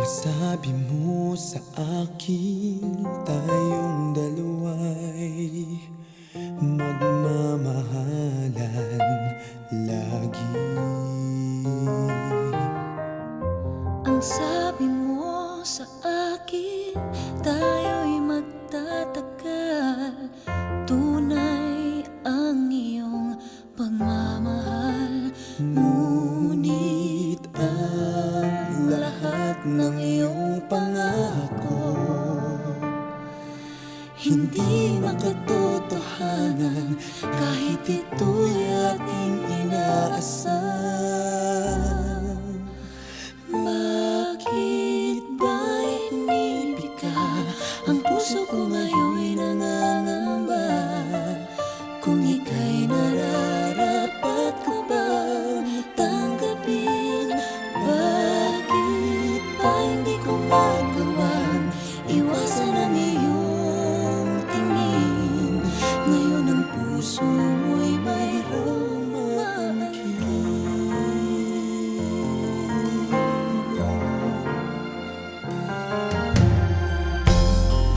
Sabi mo sa akin, tayong dalawa'y magmamahalan lagi. Ang sabi mo sa akin, tayo'y magtatagal. Tunay ang iyong pagmamahal. Ngunit ang lahat ng iyong pangako hindi makatotohanan, kahit ito'y ating inaasam. Bakit ba inibig ka? Ang puso ko ngayon'y nangangamba. Kung ika'y nararapat ko bang tanggapin? Bakit ba hindi ko magawang iwasan ang iyong tingin? Ngayon ang puso mo'y mayroong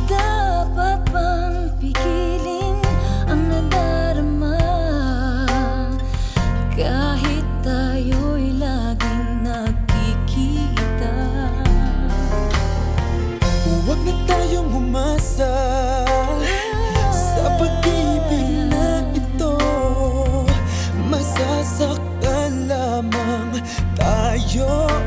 dapat bang pigilin ang nadarama kahit tayo'y laging nagkikita? Huwag na tayong umasa sa pag-ibig na ito. Masasaktan lamang tayo.